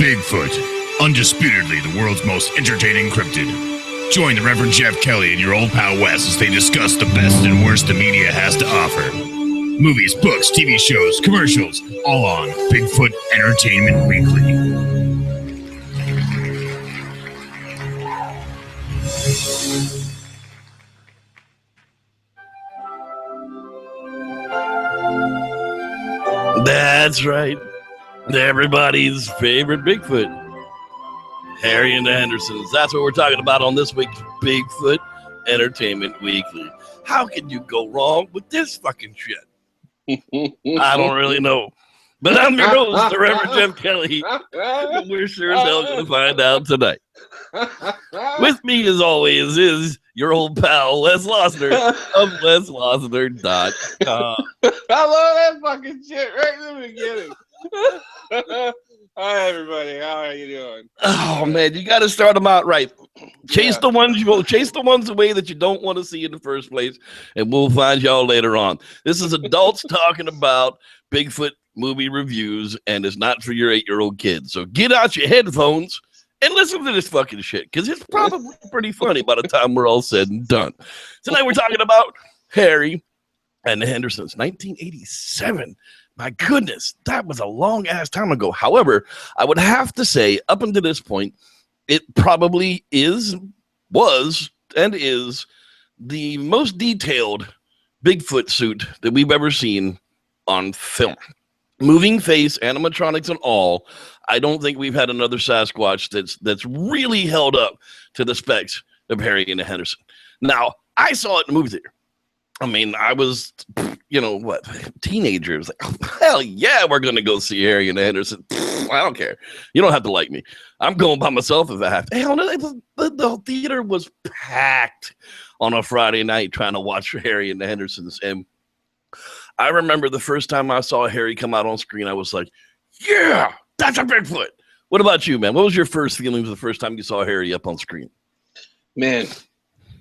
Bigfoot, undisputedly the world's most entertaining cryptid. Join the Reverend Jeff Kelly and your old pal Wes as they discuss the best and worst the media has to offer. Movies, books, TV shows, commercials, all on Bigfoot Entertainment Weekly. That's right. Everybody's favorite Bigfoot, Harry and the Hendersons. That's what we're talking about on this week's Bigfoot Entertainment Weekly. How can you go wrong with this fucking shit? I don't really know. But I'm your host, the Reverend Jeff Kelly. And we're sure as hell going to find out tonight. With me, as always, is your old pal, Les Losner of LesLosner.com. I love that fucking shit right in the beginning. Hi, everybody. How are you doing? Oh, man, you got to start them out right. Chase the ones away that you don't want to see in the first place, and we'll find y'all later on. This is adults talking about Bigfoot movie reviews, and it's not for your 8-year-old kids. So get out your headphones and listen to this fucking shit, because it's probably pretty funny by the time we're all said and done. Tonight we're talking about Harry and the Hendersons, 1987. My goodness, that was a long-ass time ago. However, I would have to say, up until this point, it probably was the most detailed Bigfoot suit that we've ever seen on film. Moving face, animatronics and all, I don't think we've had another Sasquatch that's really held up to the specs of Harry and the Henderson. Now, I saw it in the movie theater. I mean, I was, teenagers. Like, oh, hell yeah, we're going to go see Harry and the Henderson. I don't care. You don't have to like me. I'm going by myself if I have to. Hell no, the theater was packed on a Friday night trying to watch Harry and the Hendersons. And I remember the first time I saw Harry come out on screen, I was like, yeah, that's a Bigfoot. What about you, man? What was your first feelings the first time you saw Harry up on screen? Man,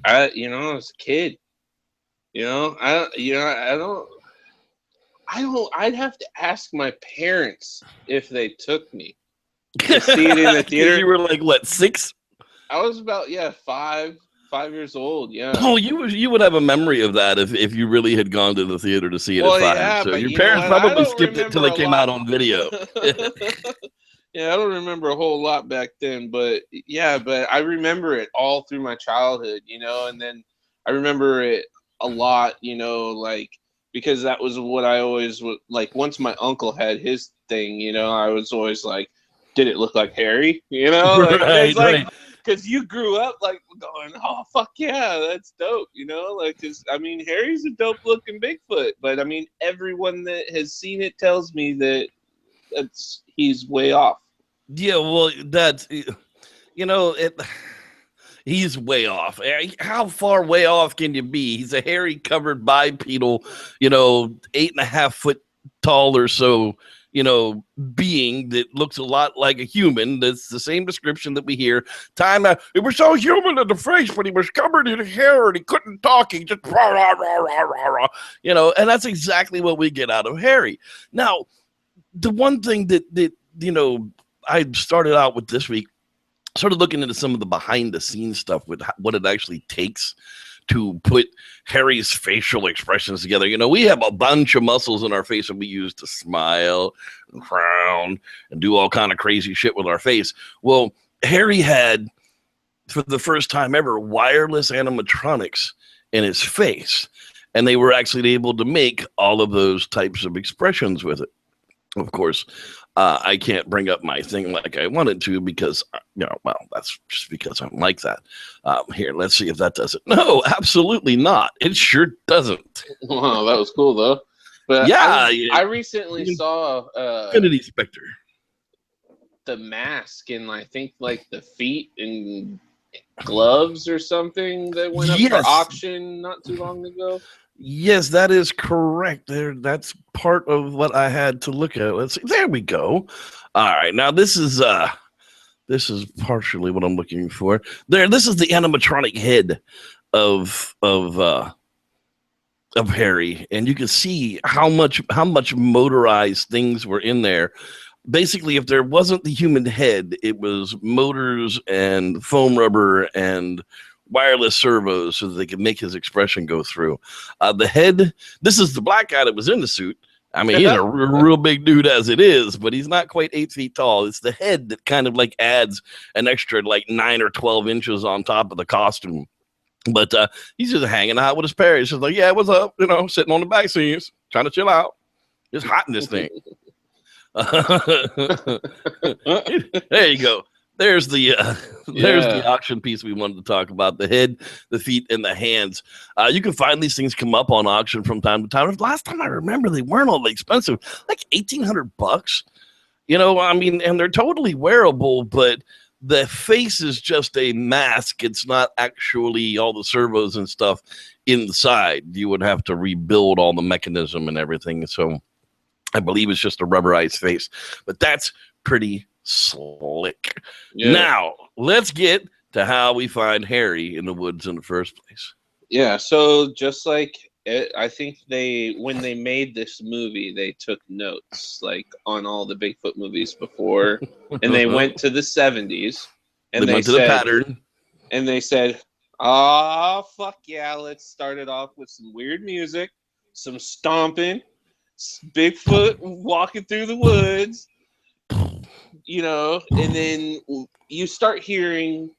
I was a kid. I'd have to ask my parents if they took me to see it in the theater. You were like, what, 6? I was about, 5 years old, yeah. Oh, you would have a memory of that if you really had gone to the theater to see it at 5. Yeah, so your parents probably skipped it till it came out on video. Yeah, I don't remember a whole lot back then, but I remember it all through my childhood, and then I remember it a lot, because that was what I always would like. Once my uncle had his thing, I was always like, did it look like Harry? Right. Because you grew up like going, oh fuck yeah, that's dope, because Harry's a dope looking Bigfoot, but everyone that has seen it tells me that he's way off. Yeah, well, that's he's way off. How far way off can you be? He's a hairy covered bipedal, 8.5 foot tall or so, being that looks a lot like a human. That's the same description that we hear time out. It was so human in the face, but he was covered in hair and he couldn't talk. He just rah, rah, rah, rah, rah, rah, and that's exactly what we get out of Harry. Now, the one thing that I started out with this week, started looking into some of the behind the scenes stuff with what it actually takes to put Harry's facial expressions together. We have a bunch of muscles in our face that we use to smile and frown and do all kind of crazy shit with our face. Well, Harry had, for the first time ever, wireless animatronics in his face, and they were actually able to make all of those types of expressions with it. Of course, I can't bring up my thing like I wanted to because, that's just because I'm like that. Here, let's see if that does it. No, absolutely not. It sure doesn't. Wow, that was cool, though. But yeah. I recently saw Infinity Spectre. The mask and I think like the feet and gloves or something that went up for auction not too long ago. Yes, that is correct. That's part of what I had to look at. Let's see. There we go. All right. Now this is partially what I'm looking for. This is the animatronic head of Harry, and you can see how much motorized things were in there. basically, if there wasn't the human head, it was motors and foam rubber and wireless servos so that they could make his expression go through. The head, this is the black guy that was in the suit. I mean, he's a real big dude as it is, but he's not quite 8 feet tall. It's the head that kind of like adds an extra like 9 or 12 inches on top of the costume. But he's just hanging out with his parents. He's just like, yeah, what's up? You know, sitting on the back seats, trying to chill out. It's hot in this thing. There you go. There's the auction piece we wanted to talk about: the head, the feet, and the hands. You can find these things come up on auction from time to time. Last time I remember, they weren't all that expensive, like $1,800. You know, I mean, and they're totally wearable, but the face is just a mask. It's not actually all the servos and stuff inside. You would have to rebuild all the mechanism and everything. So I believe it's just a rubberized face, but that's pretty slick. Yeah. Now let's get to how we find Harry in the woods in the first place. Yeah, so just like I think when they made this movie, they took notes like on all the Bigfoot movies before, and they went to the 70s and they went to the pattern, and they said, fuck yeah, let's start it off with some weird music, some stomping, Bigfoot walking through the woods. You know, and then you start hearing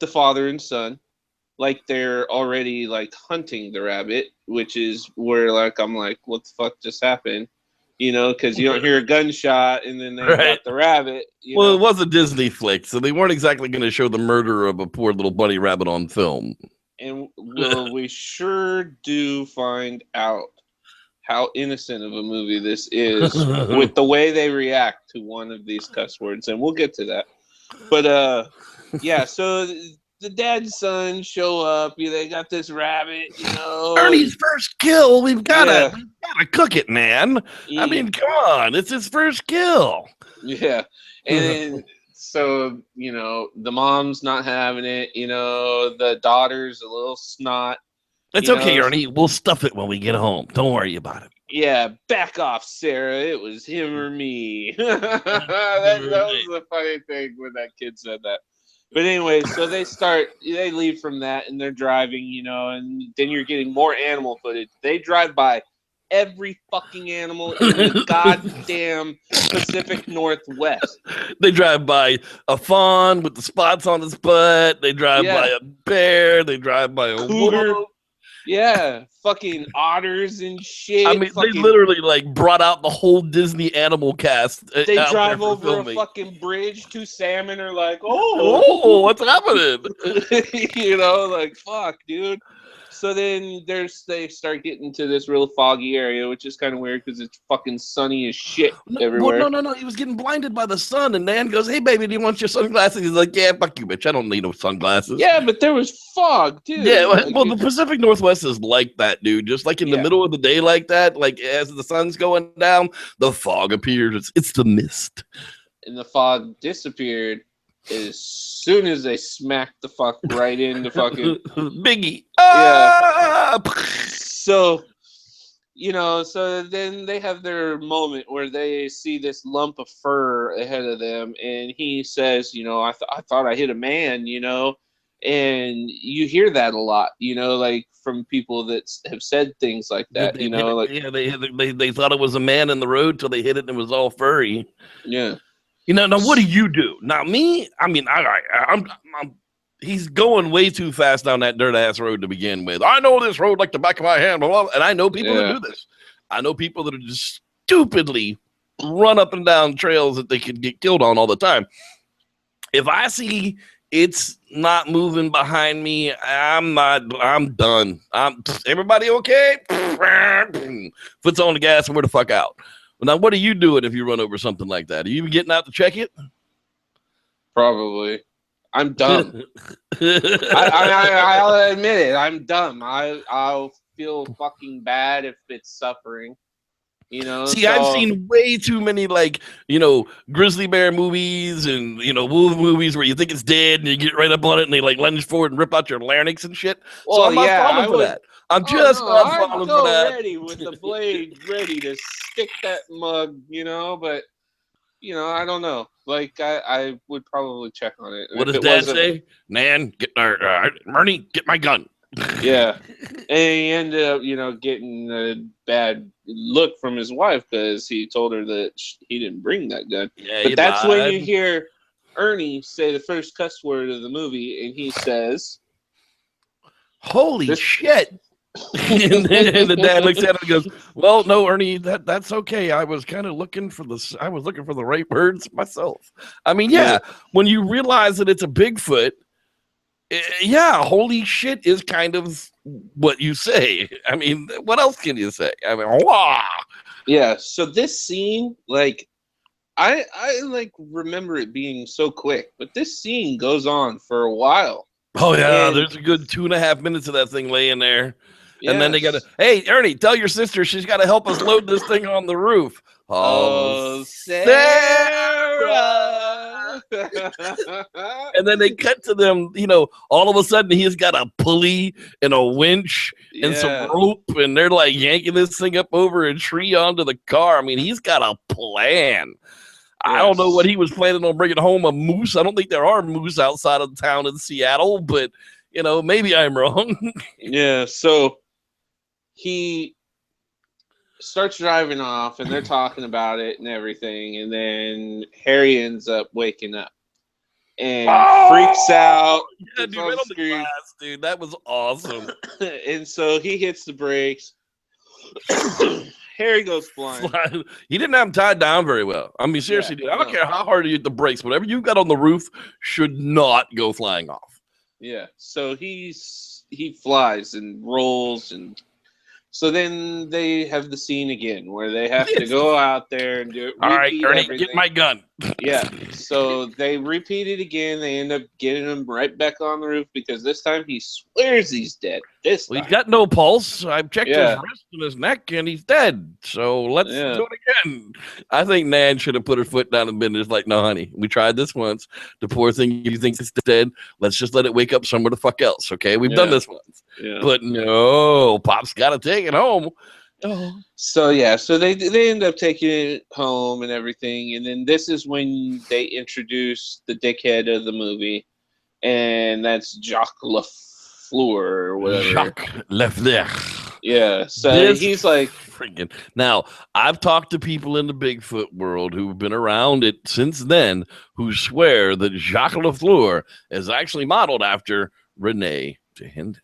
the father and son like they're already like hunting the rabbit, which is where like I'm like, what the fuck just happened? You know, because you don't hear a gunshot and then they got the rabbit. Well, it was a Disney flick, so they weren't exactly going to show the murder of a poor little bunny rabbit on film. And we sure do find out how innocent of a movie this is with the way they react to one of these cuss words, and we'll get to that. But yeah, so the dad and son show up. They got this rabbit, you know. Ernie's first kill. We've gotta cook it, man. I mean, come on, it's his first kill. Yeah, and so you know the mom's not having it. You know the daughter's a little snot. It's okay, Ernie. We'll stuff it when we get home. Don't worry about it. Yeah, back off, Sarah. It was him or me. that was the funny thing when that kid said that. But anyway, so they leave from that and they're driving, you know, and then you're getting more animal footage. They drive by every fucking animal in the goddamn Pacific Northwest. They drive by a fawn with the spots on his butt. They drive by a bear. They drive by a cougar. wolf. Yeah, fucking otters and shit. I mean, they literally like brought out the whole Disney animal cast. They drive over a fucking bridge. 2 salmon are like, oh, what's happening? You know, like fuck, dude. So then they start getting to this real foggy area, which is kind of weird because it's fucking sunny as shit everywhere. Well, no. He was getting blinded by the sun, and Nan goes, "Hey, baby, do you want your sunglasses?" He's like, "Yeah, fuck you, bitch. I don't need no sunglasses." Yeah, but there was fog, dude. Yeah, well, the Pacific Northwest is like that, dude. Just like in the middle of the day like that, like as the sun's going down, the fog appears. It's the mist. And the fog disappeared as soon as they smacked the fuck right into fucking Biggie. Yeah. So, you know, so then they have their moment where they see this lump of fur ahead of them, and he says, you know, I thought I hit a man, you know, and you hear that a lot, you know, like from people that have said things like that, you know, like they thought it was a man in the road till they hit it and it was all furry. Yeah. You know, now what do you do? Now me, I mean, I'm he's going way too fast down that dirt ass road to begin with. I know this road like the back of my hand, blah, blah, and I know people that do this. I know people that are just stupidly run up and down trails that they could get killed on all the time. If I see it's not moving behind me, I'm done. Everybody okay? Foot's on the gas and we're the fuck out. Now, what are you doing if you run over something like that? Are you getting out to check it? Probably. I'm dumb. I'll admit it. I'm dumb. I'll feel fucking bad if it's suffering. You know. See, I've seen way too many, like, you know, grizzly bear movies and, you know, wolf movies where you think it's dead and you get right up on it and they like lunge forward and rip out your larynx and shit. Well, so I'm not falling for that. I'm just not falling for that. Ready with the blade, ready to stick that mug, you know. But I don't know. Like, I would probably check on it. What If does it Dad wasn't- say? Nan, Ernie, get my gun. Yeah. And he ended up, getting a bad look from his wife because he told her that he didn't bring that gun. Yeah, But he that's when you lied. hear Ernie say the first cuss word of the movie, and he says, Holy This- shit. And then the dad looks at him and goes, well, no, Ernie, that's okay. I was kind of looking for the right words myself. I mean, yeah, when you realize that it's a Bigfoot, yeah, holy shit is kind of what you say. I mean, what else can you say? I mean, wow. Yeah, so this scene, like, I like remember it being so quick, but this scene goes on for a while. Oh yeah, And- there's a good 2.5 minutes of that thing laying there. And then they Yes. gotta, hey, Ernie, tell your sister she's gotta help us load this thing on the roof. Oh, Sarah! And then they cut to them, all of a sudden he's got a pulley and a winch and some rope, and they're like yanking this thing up over a tree onto the car. I mean, he's got a plan. I don't know what he was planning on bringing home, a moose. I don't think there are moose outside of town in Seattle, but, maybe I'm wrong. Yeah, so he starts driving off, and they're talking about it and everything, and then Harry ends up waking up and freaks out. Yeah, dude, right on the glass, dude. That was awesome. And so he hits the brakes. Harry goes flying. He didn't have him tied down very well. I mean, seriously, dude, I don't care how hard you hit the brakes. Whatever you got on the roof should not go flying off. Yeah, so he flies and rolls, and so then they have the scene again where they have to go out there and do it. All right, Ernie, get my gun. Yeah, so they repeat it again. They end up getting him right back on the roof because this time he swears he's dead. He's got no pulse. I've checked his wrist and his neck, and he's dead. So let's do it again. I think Nan should have put her foot down and been just like, no, honey, we tried this once. The poor thing, you think it's dead. Let's just let it wake up somewhere the fuck else, okay? We've done this once. Yeah. But no, Pop's got to take it home. Oh. So they end up taking it home and everything, and then this is when they introduce the dickhead of the movie, and that's Jacques Lafleur or whatever. Jacques Lafleur. Yeah, so he's like freaking. Now I've talked to people in the Bigfoot world who've been around it since then, who swear that Jacques Lafleur is actually modeled after Rene Dehenden.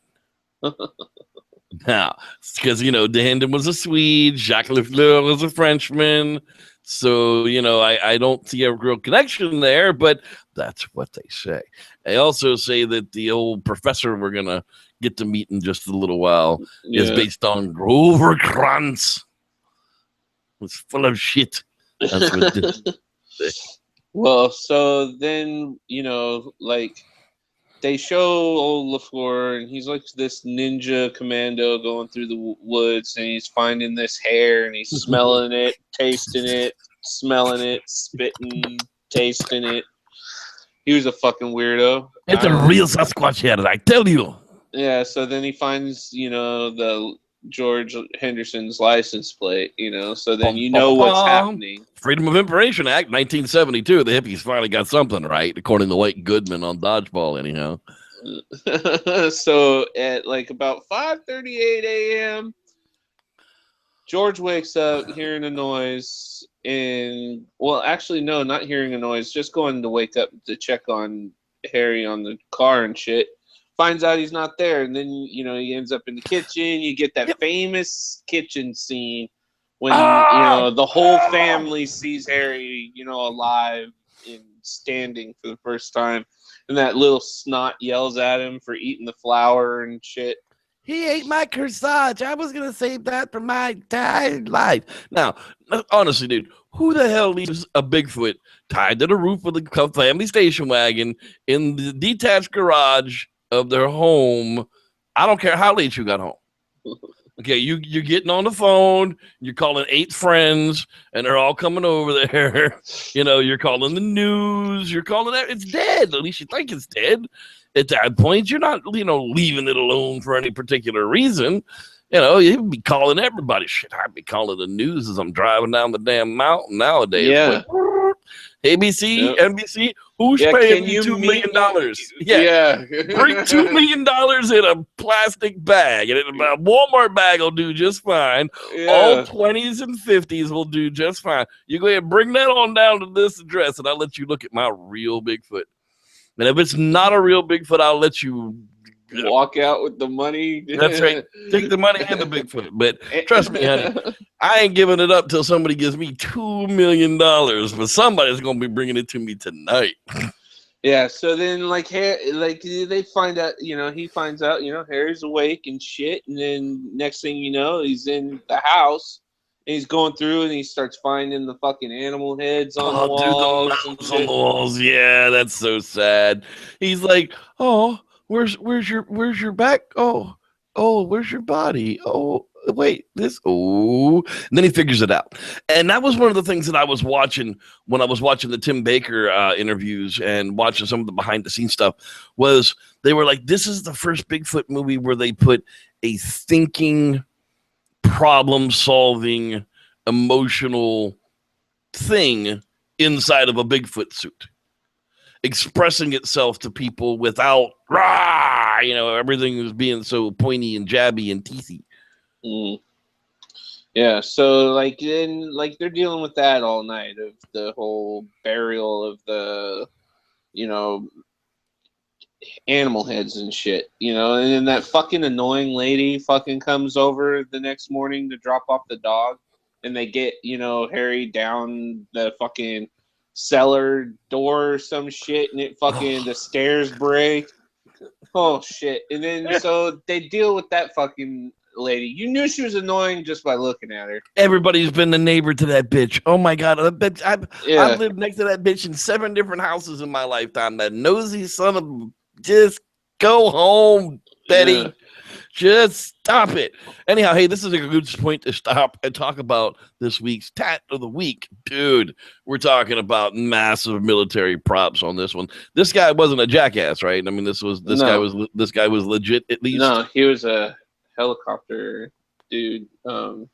Now, because Dehenden was a Swede, Jacques Lafleur was a Frenchman, so I don't see a real connection there, but that's what they say. They also say that the old professor we're gonna get to meet in just a little while is based on Grover Krantz. It's full of shit. That's what this is. Well, so then like. They show old Lafleur, and he's like this ninja commando going through the woods, and he's finding this hair, and he's smelling it, tasting it, smelling it, spitting, tasting it. He was a fucking weirdo. It's a real Sasquatch hair, I tell you. Yeah, so then he finds, the George Henderson's license plate, so then what's happening. Freedom of Information Act, 1972. The hippies finally got something right, according to White Goodman on Dodgeball, anyhow. So at like about 5:38 a.m., George wakes up hearing a noise, and actually no, not hearing a noise, just going to wake up to check on Harry on the car and shit. Finds out he's not there, and then he ends up in the kitchen. You get that famous kitchen scene when the whole family sees Harry alive and standing for the first time, and that little snot yells at him for eating the flour and shit. He ate my corsage. I was gonna save that for my entire life. Now, honestly, dude, who the hell leaves a Bigfoot tied to the roof of the family station wagon in the detached garage of their home? I don't care how late you got home. Okay, you're getting on the phone, you're calling 8 friends, and they're all coming over there. You're calling the news, you're calling that it's dead. At least you think it's dead. At that point, you're not, leaving it alone for any particular reason. You'd be calling everybody. Shit, I'd be calling the news as I'm driving down the damn mountain nowadays. Yeah. But ABC, Yep. NBC, who's Yeah, paying can me you $2 meet million? me? Yeah. Yeah. Bring $2 million in a plastic bag, and a Walmart bag will do just fine. All Yeah. 20s and 50s will do just fine. You go ahead and bring that on down to this address, and I'll let you look at my real Bigfoot. And if it's not a real Bigfoot, I'll let you Walk out with the money. That's right. Take the money and the Bigfoot. But trust me, honey, I ain't giving it up till somebody gives me $2 million. But somebody's gonna be bringing it to me tonight. Yeah. So then, like they find out. He finds out. Harry's awake and shit. And then next thing you know, he's in the house. And he's going through and he starts finding the fucking animal heads on the walls. Dude, the and mountains on shit. the walls. Yeah, that's so sad. He's like, oh, where's your back? Oh, where's your body? Oh, wait, this. Oh, and then he figures it out. And that was one of the things that I was watching when I was watching the Tim Baker interviews and watching some of the behind the scenes stuff. Was they were like, this is the first Bigfoot movie where they put a thinking, problem solving, emotional thing inside of a Bigfoot suit, expressing itself to people without everything is being so pointy and jabby and teethy. Yeah, so they're dealing with that all night of the whole burial of the animal heads and shit, and then that fucking annoying lady fucking comes over the next morning to drop off the dog, and they get Harry down the fucking cellar door or some shit, and it fucking the stairs break. Oh shit. And then so they deal with that fucking lady. You knew she was annoying just by looking at her. Everybody's been the neighbor to that bitch. Oh my god, I've lived next to that bitch in 7 different houses in my lifetime. That nosy son of just go home, Betty. Yeah. Just stop it. Anyhow, hey, this is a good point to stop and talk about this week's Tat of the Week. Dude, we're talking about massive military props on this one. This guy wasn't a jackass, right? I mean, this guy was legit at least. No, he was a helicopter dude. We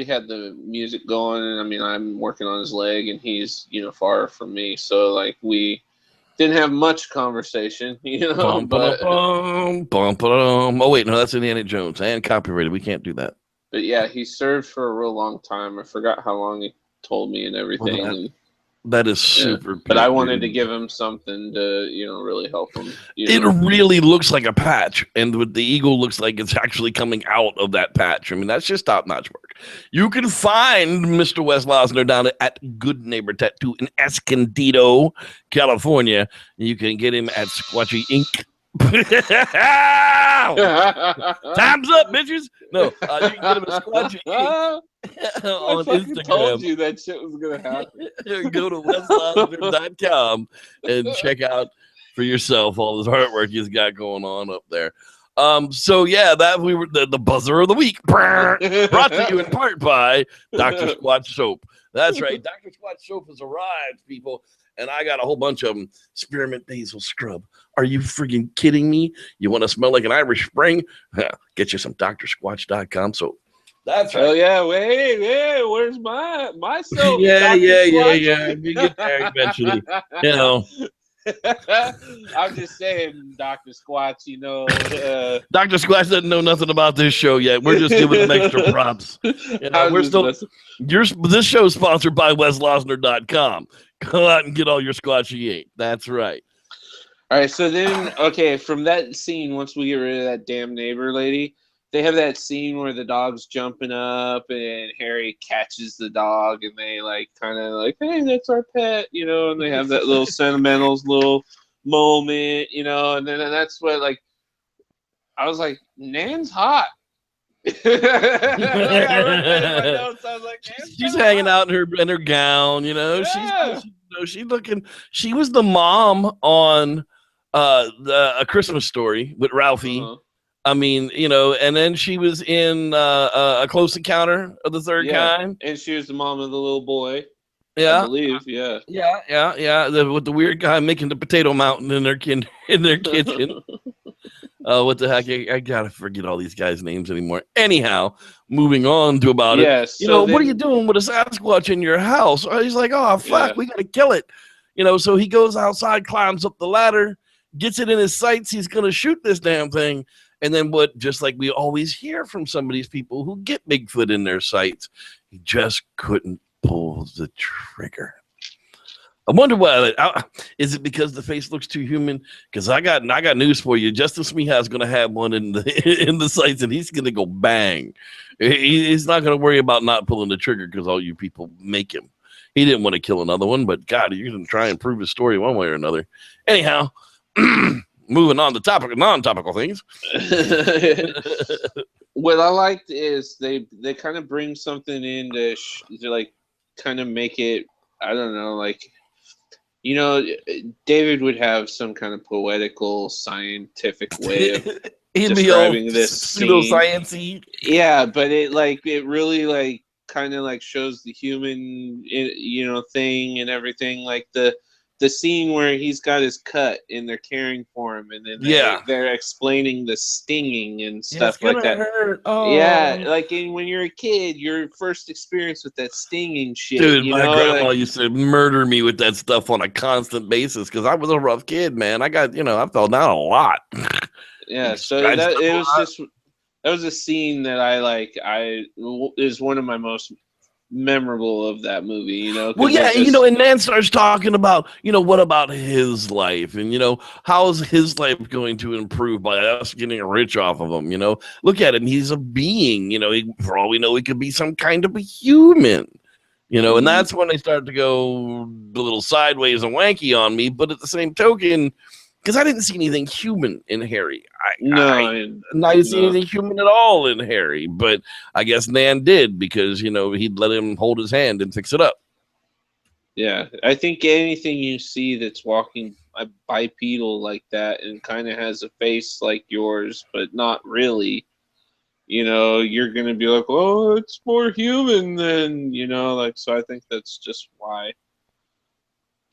had the music going, and I mean, I'm working on his leg, and he's far from me, so like we didn't have much conversation, but oh wait, no, that's Indiana Jones and copyrighted. We can't do that. But yeah, he served for a real long time. I forgot how long he told me and everything. That is super. But I wanted to give him something to, really help him. It really looks like a patch, and with the eagle looks like it's actually coming out of that patch. I mean, that's just top-notch work. You can find Mr. Wes Losner down at Good Neighbor Tattoo in Escondido, California. You can get him at Squatchy Inc. Time's up, bitches. No, you can get him at Squatchy Inc. on Instagram. Told you that shit was gonna happen. Go to weslosner.com and check out for yourself all this artwork he's got going on up there. So yeah, that we were the buzzer of the week, brought to you in part by Dr. Squatch Soap. That's right, Dr. Squatch Soap has arrived, people, and I got a whole bunch of them. Spearmint Basil Scrub. Are you freaking kidding me? You want to smell like an Irish Spring? Get you some drsquatch.com soap. That's right. Oh yeah, wait, where's my soap? Yeah. We get there eventually. I'm just saying, Dr. Squatch, Dr. Squatch doesn't know nothing about this show yet. We're just giving him extra props. This show is sponsored by weslosner.com. Go out and get all your Squatchy 8. That's right. All right, so then, from that scene, once we get rid of that damn neighbor lady, they have that scene where the dog's jumping up and Harry catches the dog and they kind of hey, that's our pet, and they have that little sentimental little moment, and then that's what I was like, Nan's hot. She's hanging out in her gown, she's looking. She was the mom on A Christmas Story with Ralphie. Uh-huh. I mean, and then she was in A Close Encounter of the Third Kind. And she was the mom of the little boy. Yeah. I believe, yeah. Yeah. With the weird guy making the potato mountain in their kitchen. What the heck? I gotta forget all these guys' names anymore. Anyhow, moving on to about it. What are you doing with a Sasquatch in your house? He's like, oh fuck, we gotta kill it. So he goes outside, climbs up the ladder, gets it in his sights. He's gonna shoot this damn thing. And then just like we always hear from some of these people who get Bigfoot in their sights, he just couldn't pull the trigger. I wonder why. Is it because the face looks too human? Because I got news for you. Justin Smeehouse going to have one in the sights, and he's going to go bang. He's not going to worry about not pulling the trigger because all you people make him. He didn't want to kill another one, but God, you're going to try and prove his story one way or another. Anyhow. Moving on to non-topical things. What I liked is they kind of bring something in to like kind of make it, I don't know, like, David would have some kind of poetical, scientific way of describing this pseudoscience-y. Yeah, but it really like kind of like shows the human, thing and everything, like the scene where he's got his cut and they're caring for him, and then they're explaining the stinging and stuff like that. Hurt. Oh. Yeah, like when you're a kid, your first experience with that stinging shit. Dude, my grandma used to murder me with that stuff on a constant basis because I was a rough kid, man. I got, I fell down a lot. Yeah, so that was a scene that is one of my most memorable of that movie, Well, yeah, and Nan starts talking about, what about his life, and how's his life going to improve by us getting rich off of him? Look at him, he's a being, for all we know, he could be some kind of a human, and that's when they start to go a little sideways and wanky on me. But at the same token, because I didn't see anything human in Harry. I didn't see anything human at all in Harry, but I guess Nan did because, he'd let him hold his hand and fix it up. Yeah, I think anything you see that's walking bipedal like that and kind of has a face like yours, but not really, you're going to be like, oh, it's more human than, so I think that's just why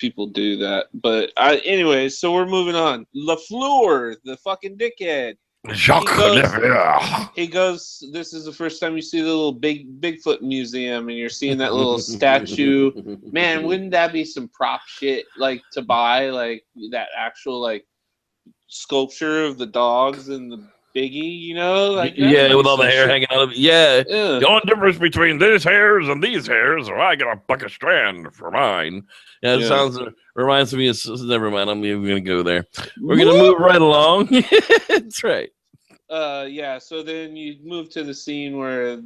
people do that. But anyways, so we're moving on. LaFleur, the fucking dickhead. He goes, this is the first time you see the little Bigfoot museum and you're seeing that little statue. Man, wouldn't that be some prop shit like to buy, like that actual like sculpture of the dogs and the Biggie, with all the hair hanging out of it. Yeah. The only difference between these hairs and these hairs, I get a bucket strand for mine. Yeah, it reminds me of, never mind, I'm even going to go there. We're going to move right along. That's right. So then you move to the scene where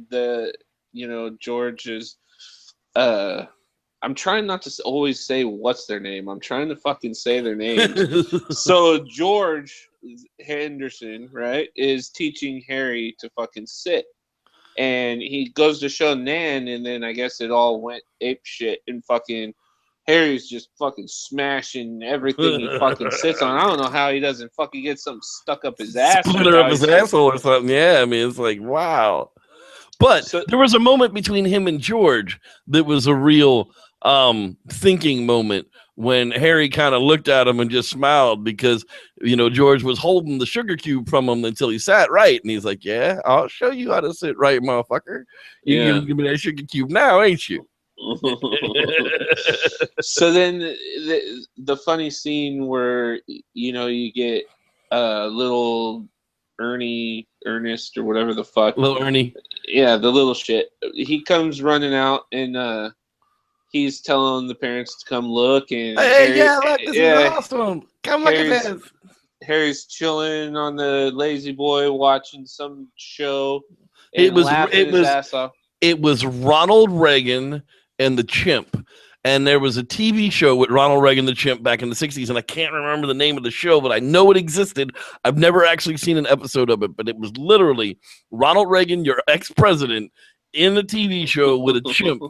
George is, I'm trying not to always say what's their name. I'm trying to fucking say their names. So George Henderson, right, is teaching Harry to fucking sit. And he goes to show Nan, and then I guess it all went ape shit, and fucking Harry's just fucking smashing everything he fucking sits on. I don't know how he doesn't fucking get something stuck up his ass. Splinter up his asshole or something. Yeah, I mean, it's like, wow. But there was a moment between him and George that was a real thinking moment when Harry kind of looked at him and just smiled because, George was holding the sugar cube from him until he sat right. And he's like, yeah, I'll show you how to sit right, motherfucker. You're going to give me that sugar cube now, ain't you? So then the funny scene where, you get little Ernest or whatever the fuck. Little Ernie. Yeah, the little shit. He comes running out and he's telling the parents to come look. And Harry, look, this is awesome. Come look at this. Harry's chilling on the lazy boy watching some show. It was Ronald Reagan and the Chimp. And there was a TV show with Ronald Reagan the Chimp back in the 60s, and I can't remember the name of the show, but I know it existed. I've never actually seen an episode of it, but it was literally Ronald Reagan, your ex-president, in a TV show with a chimp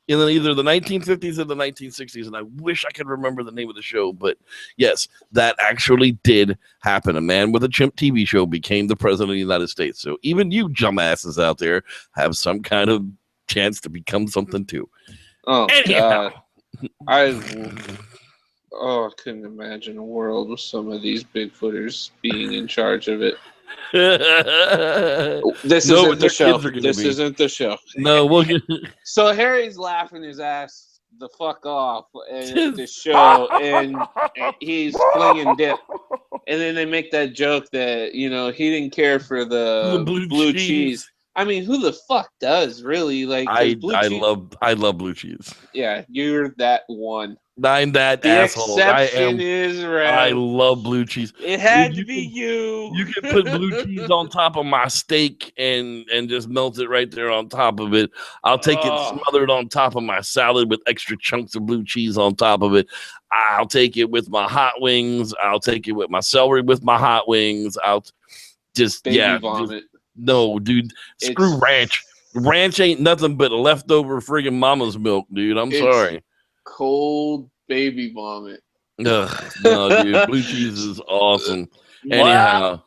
in either the 1950s or the 1960s, and I wish I could remember the name of the show, but yes, that actually did happen. A man with a chimp TV show became the president of the United States. So even you dumbasses out there have some kind of chance to become something too. Oh, God. Oh, I couldn't imagine a world with some of these Bigfooters being in charge of it. This No, isn't but the their show. kids are going to This be. isn't the show. No, we'll get. So Harry's laughing his ass the fuck off at this show, and he's flinging dip. And then they make that joke that, you know, he didn't care for the blue cheese. I mean, who the fuck does, really? Like, 'cause blue cheese. I love blue cheese. Yeah, you're that one. I'm that The asshole. exception is Rev. I love blue cheese. It had to be you. You can put blue cheese on top of my steak and just melt it right there on top of it. I'll take it smothered on top of my salad with extra chunks of blue cheese on top of it. I'll take it with my hot wings. I'll take it with my celery with my hot wings. I'll just vomit. No, dude. Screw ranch. Ranch ain't nothing but leftover friggin' mama's milk, dude. I'm sorry. Cold baby vomit. Ugh, no, dude. Blue cheese is awesome. Anyhow.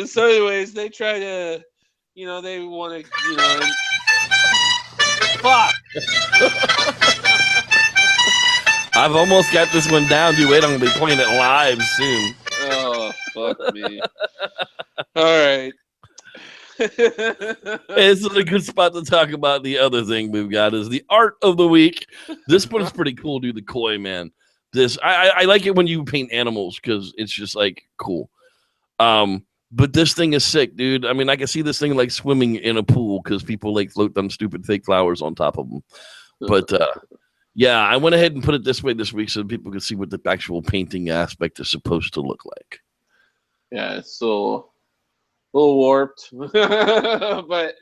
So anyways, they try to, you know, they want to, you know, fuck. I've almost got this one down. You wait, I'm gonna be playing it live soon. Oh, fuck me. All right. This is a good spot to talk about. The other thing we've got is the art of the week. This one's pretty cool, dude. The koi, man. This I like it when you paint animals because it's just like cool. But this thing is sick, dude. I mean, I can see this thing like swimming in a pool because people like float them stupid fake flowers on top of them. But yeah, I went ahead and put it this way this week so people could see what the actual painting aspect is supposed to look like. Yeah, it's so a little warped, but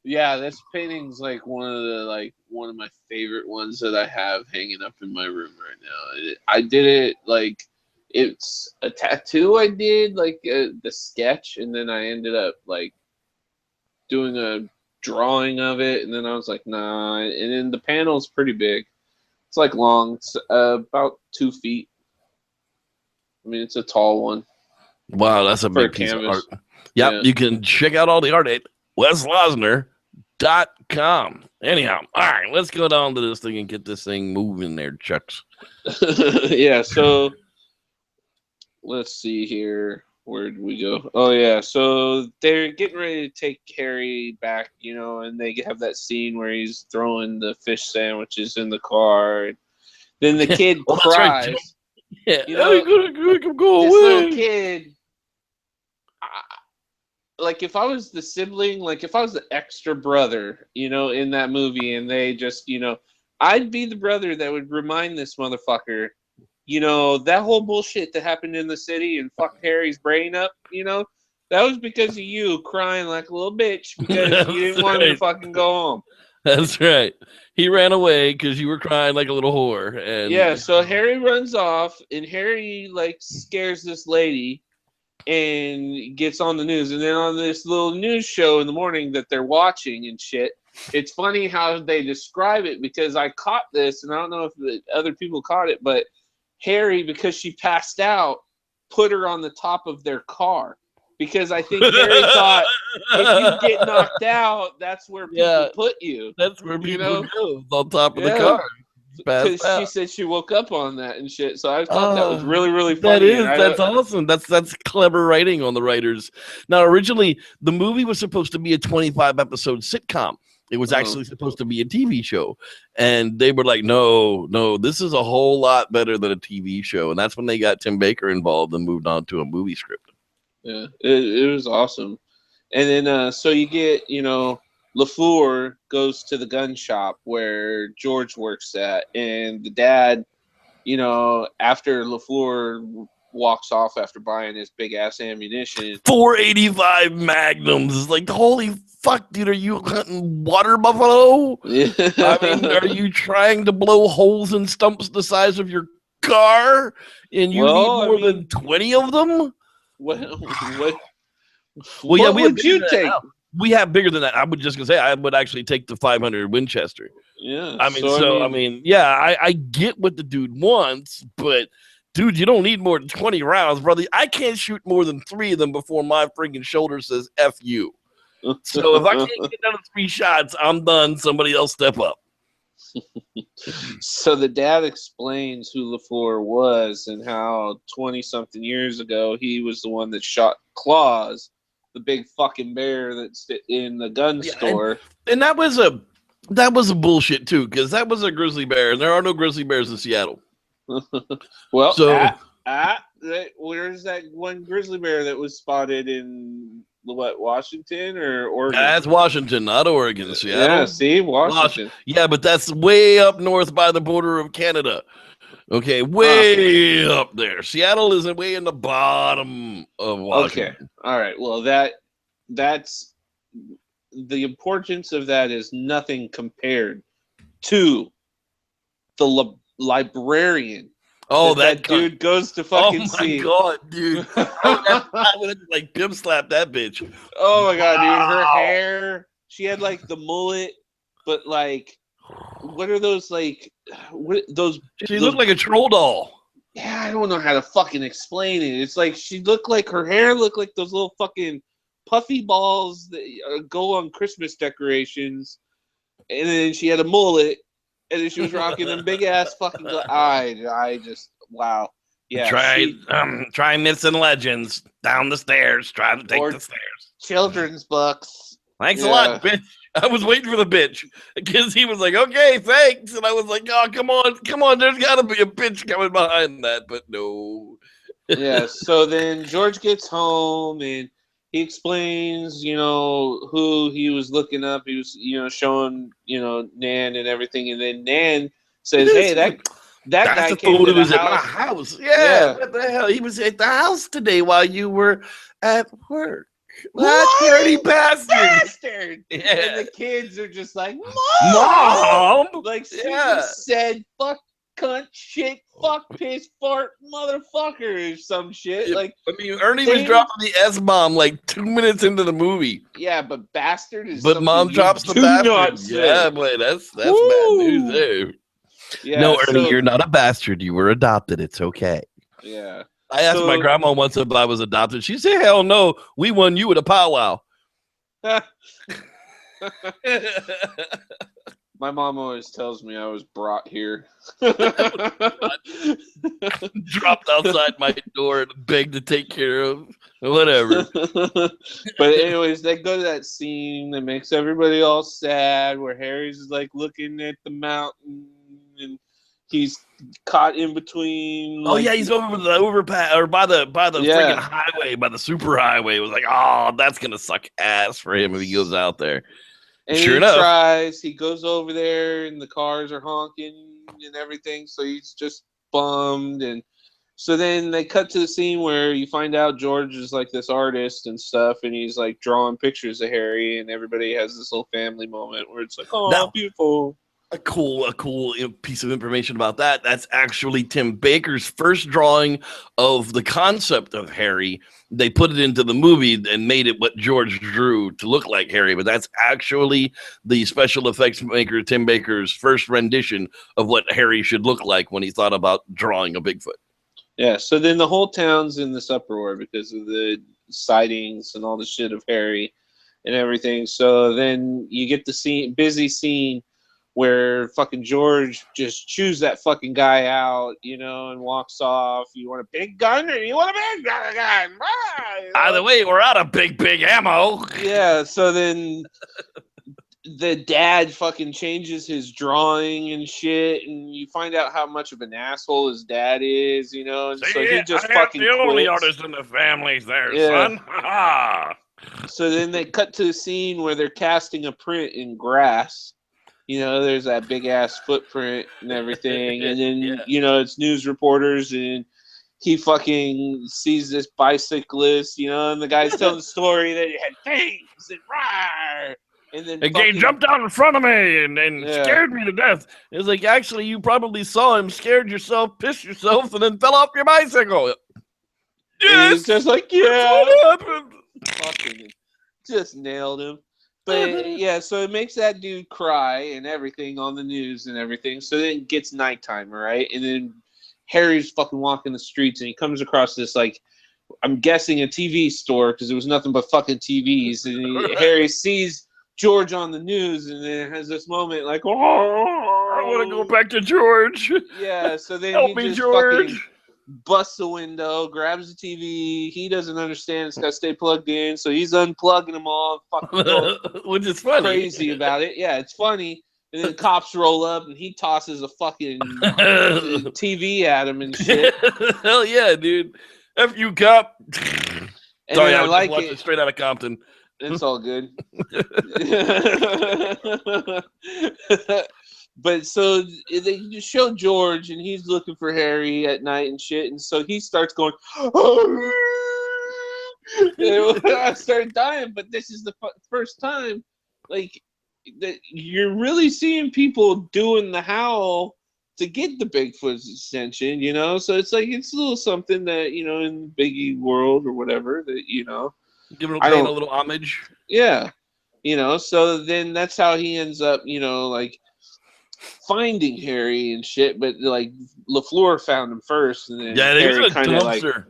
yeah, this painting's like one of my favorite ones that I have hanging up in my room right now. I did it like it's a tattoo I did, like the sketch, and then I ended up like doing a drawing of it, and then I was like, nah, and then the panel's pretty big. It's like long, it's about 2 feet. I mean, it's a tall one. Wow, that's a big piece of art. Yep, yeah. You can check out all the art at weslosner.com. Anyhow, all right, let's go down to this thing and get this thing moving there, Chucks. Yeah, so let's see here. Where did we go? Oh, yeah, so they're getting ready to take Harry back, you know, and they have that scene where he's throwing the fish sandwiches in the car. And then the kid cries. Right. Yeah, you know, go away. This little kid. Like if I was the sibling, like if I was the extra brother, you know, in that movie, and they just, you know, I'd be the brother that would remind this motherfucker, you know, that whole bullshit that happened in the city and fucked Harry's brain up, you know, that was because of you crying like a little bitch because you didn't want him to fucking go home. That's right. He ran away because you were crying like a little whore. And yeah, so Harry runs off, and Harry like scares this lady and gets on the news, and then on this little news show in the morning that they're watching and shit, it's funny how they describe it, because I caught this, and I don't know if the other people caught it, but Harry, because she passed out, put her on the top of their car, because I think Harry thought if you get knocked out, that's where people put you. That's where people go, on top of the car. Because she said she woke up on that and shit. So I thought that was really, really funny. That's awesome. That's clever writing on the writers. Now, originally, the movie was supposed to be a 25-episode sitcom. It was actually supposed to be a TV show. And they were like, no, this is a whole lot better than a TV show. And that's when they got Tim Baker involved and moved on to a movie script. Yeah, it was awesome. And then, so you get, you know, LaFleur goes to the gun shop where George works at, and the dad, you know, after LaFleur walks off after buying his big ass ammunition, 485 Magnums, like, holy fuck, dude, are you hunting water buffalo? Yeah. I mean, are you trying to blow holes in stumps the size of your car, and you need more than 20 of them? What yeah, would you take? We have bigger than that. I would just gonna say I would actually take the 500 Winchester. Yeah. I mean, yeah, I get what the dude wants, but dude, you don't need more than 20 rounds, brother. I can't shoot more than 3 of them before my freaking shoulder says F you. So if I can't get down to 3 shots, I'm done. Somebody else step up. So the dad explains who LaFleur was and how 20-something years ago he was the one that shot Claus, the big fucking bear that's in the gun store. And that was a bullshit too, because that was a grizzly bear, and there are no grizzly bears in Seattle. Well, So where's that one grizzly bear that was spotted in Washington or Oregon? that's Washington, not Oregon. Seattle. Yeah, see, Washington. Yeah, but that's way up north by the border of Canada. Okay, way up there. Seattle is way in the bottom of Washington. Okay, all right. Well, that's the importance of that is nothing compared to the librarian. Oh, that dude goes to fucking see. Oh my god, dude! I would like pimp slap that bitch. Oh my god, dude! Her hair. She had like the mullet, but like, what are those like? She looked like a troll doll. Yeah, I don't know how to fucking explain it. It's like she looked like her hair looked like those little fucking puffy balls that go on Christmas decorations, and then she had a mullet. And then she was rocking them big ass fucking. I just wow. Yeah. Try Myths and Legends down the stairs. Try to take the stairs. Children's books. Thanks a lot, bitch. I was waiting for the bitch because he was like, "Okay, thanks," and I was like, "Oh, come on. There's got to be a bitch coming behind that," but no. Yeah. So then George gets home and he explains, who he was looking up. He was, showing, Nan and everything. And then Nan says, "Hey, that guy came to the house. Yeah, what the hell? He was at the house today while you were at work. That dirty bastard. Yeah. And the kids are just like, Mom! Like, she just said, fuck, cunt, shit, fuck, piss, fart, motherfucker, or some shit. Like, I mean, Ernie was dropping the S-bomb like 2 minutes into the movie. Yeah, but bastard is. But Mom drops the bastard. Yeah, boy, that's bad news there. Yeah, no, Ernie, you're not a bastard. You were adopted. It's okay. Yeah. I asked my grandma once if I was adopted. She said, "Hell no, we won you at a powwow." My mom always tells me I was brought here. Dropped outside my door and begged to take care of whatever. But anyways, they go to that scene that makes everybody all sad where Harry's like looking at the mountain and he's caught in between. Oh yeah, he's over the overpass or by the freaking highway, by the super highway. It was like, oh, that's gonna suck ass for him if he goes out there. And sure enough, he goes over there and the cars are honking and everything, so he's just bummed. And so then they cut to the scene where you find out George is like this artist and stuff, and he's like drawing pictures of Harry, and everybody has this little family moment where it's like, oh, beautiful. A cool piece of information about that. That's actually Tim Baker's first drawing of the concept of Harry. They put it into the movie and made it what George drew to look like Harry, but that's actually the special effects maker Tim Baker's first rendition of what Harry should look like when he thought about drawing a Bigfoot. Yeah, so then the whole town's in this uproar because of the sightings and all the shit of Harry and everything. So then you get the busy scene where fucking George just chews that fucking guy out, and walks off. You want a big gun or you want a big gun? Either way, we're out of big ammo. Yeah, so then the dad fucking changes his drawing and shit, and you find out how much of an asshole his dad is, and so he just fucking the only artist in the family's there, son. So then they cut to a scene where they're casting a print in grass. There's that big ass footprint and everything. And then, it's news reporters and he fucking sees this bicyclist, and the guy's telling the story that he had fangs and rawr. And then he jumped out in front of me and scared me to death. It's like, actually, you probably saw him, scared yourself, pissed yourself, and then fell off your bicycle. Yes! He's just like, yeah. What happened? Fucking just nailed him. But yeah, so it makes that dude cry and everything on the news and everything. So then it gets nighttime, right? And then Harry's fucking walking the streets and he comes across this, like, I'm guessing a TV store because there was nothing but fucking TVs. And Harry sees George on the news and then has this moment like, oh, want to go back to George. Yeah, so then Help he me, just George. fucking busts the window, grabs the TV. He doesn't understand it's got to stay plugged in, so he's unplugging them all, fucking going Which is funny. crazy about it. Yeah, it's funny. And then the cops roll up, and he tosses a fucking TV at him and shit. Hell yeah, dude. F you, cop. And Sorry, then I I was like just watching it. straight out of Compton. It's all good. But so they just show George, and he's looking for Harry at night and shit, and so he starts going. And I started dying, but this is the first time, like, that you're really seeing people doing the howl to get the Bigfoot's attention, you know. So it's like it's a little something that, you know, in Biggie world or whatever, that, you know, Giving I paying don't- a little homage. yeah, you know. So then that's how he ends up, you know, like finding Harry and shit. But like LaFleur found him first, and then Yeah, he was Harry in a kind of like, dumpster.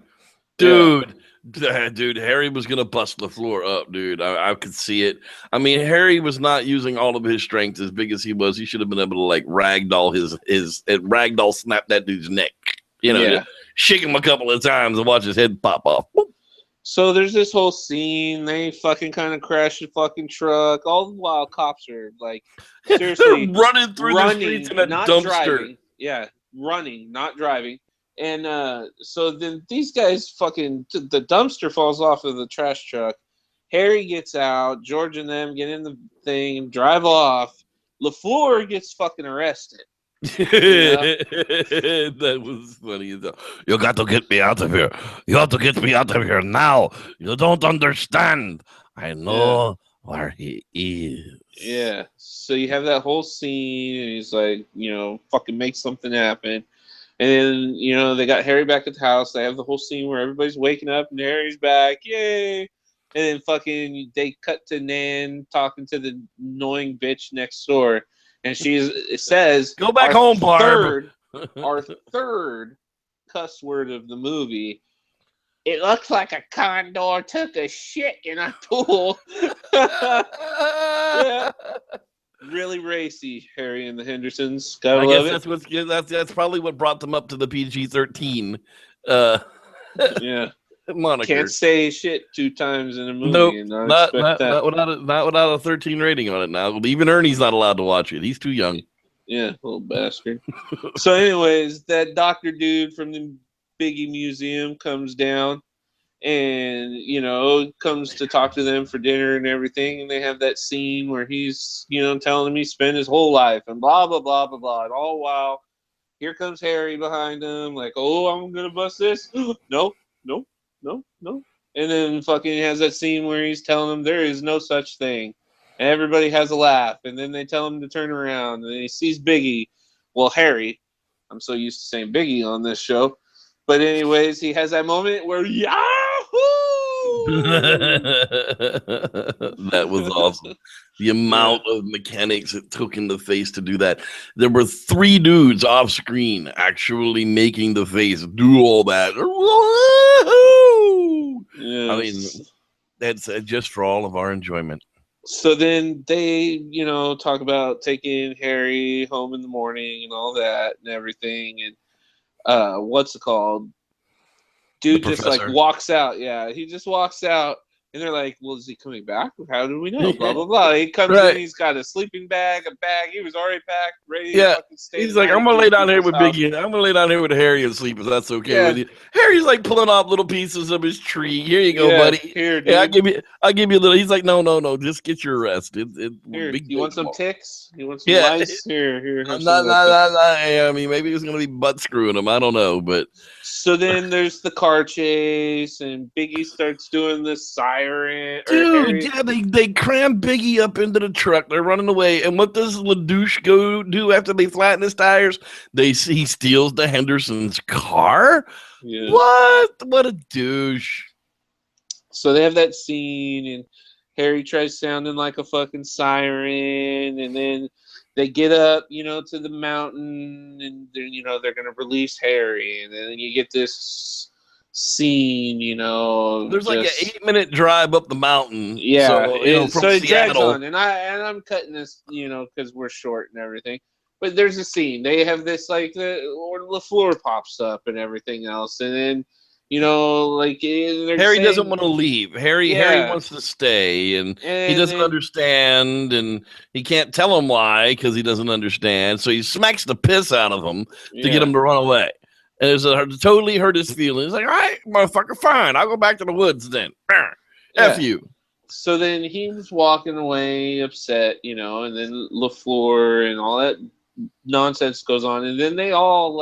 Dude. Dude, Harry was gonna bust the floor up, dude. I could see it. I mean, Harry was not using all of his strength. As big as he was, he should have been able to like ragdoll ragdoll snap that dude's neck. You know, yeah. just shake him a couple of times and watch his head pop off. So there's this whole scene. They fucking kind of crash the fucking truck. All the while, cops are like, seriously, They're running through the streets in a not dumpster. driving. Yeah, running, not driving. And so then these guys fucking, the dumpster falls off of the trash truck. Harry gets out. George and them get in the thing and drive off. LaFleur gets fucking arrested. That was funny as hell. You got to get me out of here. You have to get me out of here now. You don't understand. I know where he is. Yeah. So you have that whole scene, and he's like, you know, fucking make something happen. And then, you know, they got Harry back at the house. They have the whole scene where everybody's waking up and Harry's back. Yay! And then fucking they cut to Nan talking to the annoying bitch next door. And it says, Go back home, Barb. Our third cuss word of the movie. It looks like a condor took a shit in a pool. Yeah. Really racy, Harry and the Hendersons. Gotta love it. That's probably what brought them up to the PG-13 Yeah. moniker. Can't say shit 2 times in a movie. Nope, and not that. without a 13 rating on it now. Even Ernie's not allowed to watch it. He's too young. Yeah, little bastard. So anyways, that doctor dude from the Biggie Museum comes down and, you know, comes to talk to them for dinner and everything. And they have that scene where he's, you know, telling them he spent his whole life and blah, blah, blah, blah, blah. And all while, here comes Harry behind him, like, oh, I'm going to bust this. No. And then fucking has that scene where he's telling them there is no such thing. And everybody has a laugh. And then they tell him to turn around. And then he sees Biggie. Well, Harry. I'm so used to saying Biggie on this show. But anyways, he has that moment where, Yahoo! That was awesome. The amount of mechanics it took in the face to do that. There were 3 dudes off screen actually making the face do all that. Yes. I mean, that's just for all of our enjoyment. So then they, you know, talk about taking Harry home in the morning and all that and everything. And what's it called? Dude just like walks out. Yeah, he just walks out. And they're like, well, is he coming back? How do we know? Blah, blah, blah. He comes in, he's got a sleeping bag, a bag. He was already packed, ready to fucking stay. He's like, I'm going to lay down here with Biggie. I'm going to lay down here with Harry and sleep if that's okay with you. Harry's like pulling off little pieces of his tree. Here you go, buddy. Here, dude. Yeah, I'll give you a little. He's like, no. Just get your rest. Here, you want some ticks? You want some lice? Here. I mean, maybe he's going to be butt screwing him. I don't know, but. So then there's the car chase, and Biggie starts doing the siren. Dude, yeah, they cram Biggie up into the truck. They're running away. And what does LaDouche go do after they flatten his tires? He steals the Hendersons' car? Yeah. What a douche. So they have that scene, and Harry tries sounding like a fucking siren, and then they get up, you know, to the mountain, and you know they're gonna release Harry, and then you get this scene, you know. There's like an 8-minute drive up the mountain. Yeah, so, from it drags Seattle. on, and I'm cutting this, you know, because we're short and everything. but there's a scene. They have this like where LaFleur pops up and everything else, and then like Harry doesn't want to leave. Harry Yeah. wants to stay, and he And doesn't then- understand, and he can't tell him why because he doesn't understand. So he smacks the piss out of him to get him to run away. And it's totally hurt his feelings. He's like, all right, motherfucker, fine. I'll go back to the woods then. F you. So then he was walking away upset, and then LaFleur and all that nonsense goes on, and then they all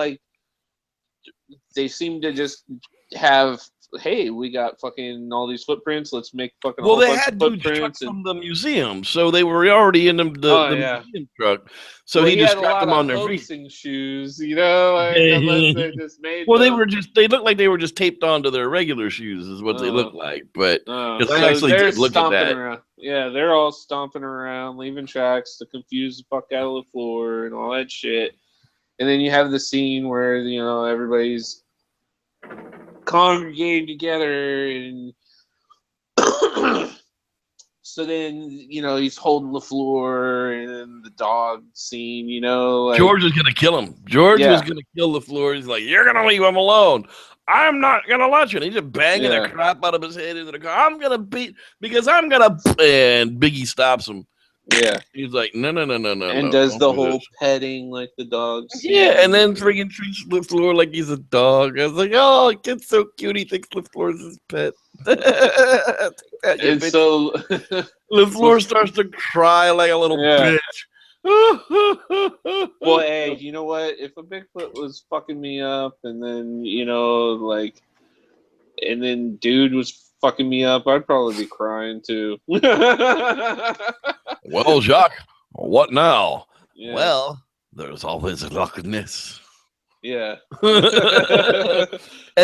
they seem to just have, hey, we got fucking all these footprints. Let's make fucking Well, whole they bunch had of dudes footprints from the museum, so they were already in the museum truck. So he just strapped them on their feet. Shoes, unless they just made. Well, they looked like they were just taped onto their regular shoes, is what they look like. But because I actually did look at that. Around. Yeah, they're all stomping around, leaving tracks to confuse the fuck out of the floor and all that shit. And then you have the scene where everybody's congregating together, and so then he's holding LaFleur, and then the dog scene. George is gonna kill him. George was gonna kill LaFleur. He's like, "You're gonna leave him alone. I'm not gonna let you." And he's just banging the crap out of his head into the car. I'm gonna beat because I'm gonna. And Biggie stops him. Yeah, he's like, no, and does the whole petting like the dogs. Yeah, and then freaking treats LaFleur like he's a dog. I was like, oh, it gets so cute. He thinks LaFleur's his pet. And so LaFleur starts to cry like a little bitch. Well, hey, you know what? If a Bigfoot was fucking me up, and then and then dude was fucking me up, I'd probably be crying too. Well, Jacques, what now? Yeah. Well, there's always luckiness. Yeah. And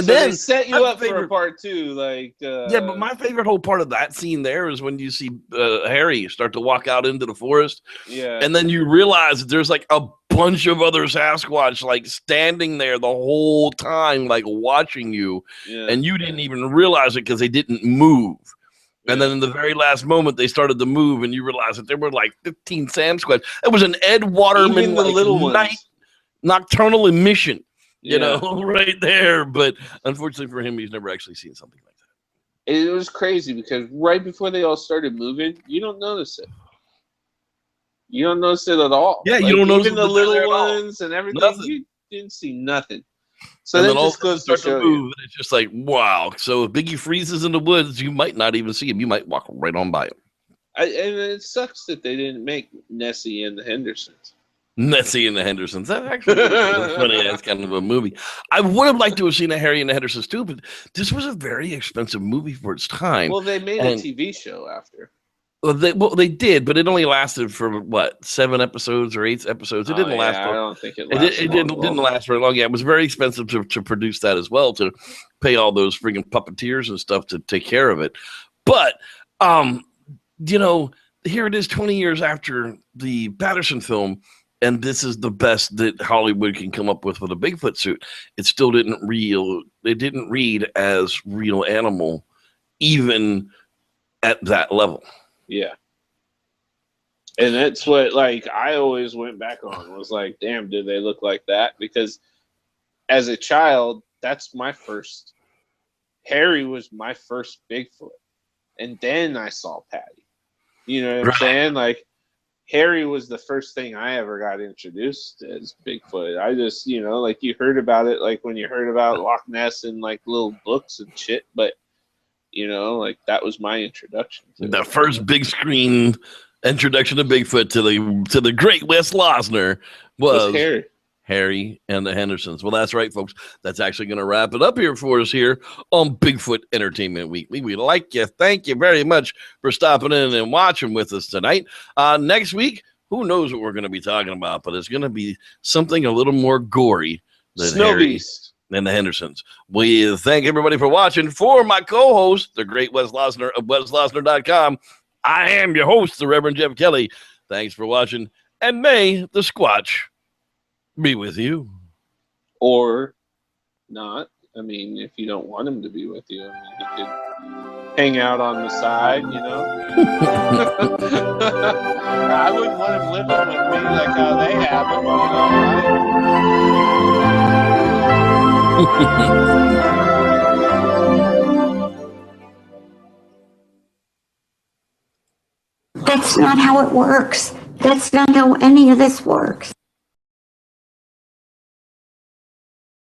so then they set you up for a part two, yeah, but my favorite whole part of that scene there is when you see Harry start to walk out into the forest. Yeah. And then you realize that there's a bunch of other Sasquatch standing there the whole time, watching you. Yeah. And you didn't even realize it because they didn't move. And then in the very last moment, they started to move, and you realize that there were 15 Sasquatch. It was an Ed Waterman Even the little night nocturnal emission, right there. But unfortunately for him, he's never actually seen something like that. It was crazy because right before they all started moving, you don't notice it. You don't notice it at all. Yeah, you don't notice even the little ones and everything. Nothing. You didn't see nothing. So and that then just goes to show move, you. and it's just wow. So if Biggie freezes in the woods, you might not even see him. You might walk right on by him. And it sucks that they didn't make Nessie and the Hendersons. Nessie and the Hendersons. That actually was funny. That's kind of a movie. I would have liked to have seen a Harry and the Hendersons too, but this was a very expensive movie for its time. Well, they made a TV show after. Well, they did, but it only lasted for 7 episodes or 8 episodes. It didn't last. I don't think it lasted. It didn't last very long. Yeah, it was very expensive to produce that as well, to pay all those freaking puppeteers and stuff to take care of it. But here it is, 20 years after the Patterson film, and this is the best that Hollywood can come up with a Bigfoot suit. It still didn't read as real animal, even at that level. Yeah. And that's what I always went back on was damn, did they look like that? Because as a child, that's my first. Harry was my first Bigfoot. And then I saw Patty. You know what I'm saying? Harry was the first thing I ever got introduced as Bigfoot. I just, you heard about it when you heard about Loch Ness in little books and shit, but that was my introduction. The first big screen introduction to Bigfoot to the great Wes Losner was Harry and the Hendersons. Well, that's right, folks. That's actually going to wrap it up here for us here on Bigfoot Entertainment Weekly. We like you. Thank you very much for stopping in and watching with us tonight. Next week, who knows what we're going to be talking about, but it's going to be something a little more gory than Snow Beast and the Hendersons. We thank everybody for watching. For my co-host, the great Wes Losner of WesLosner.com, I am your host, the Reverend Jeff Kelly. Thanks for watching, and may the Squatch be with you. Or not. I mean, if you don't want him to be with you, he could hang out on the side, you know. I wouldn't want him living with me like how they have him, you That's not how it works. That's not how any of this works.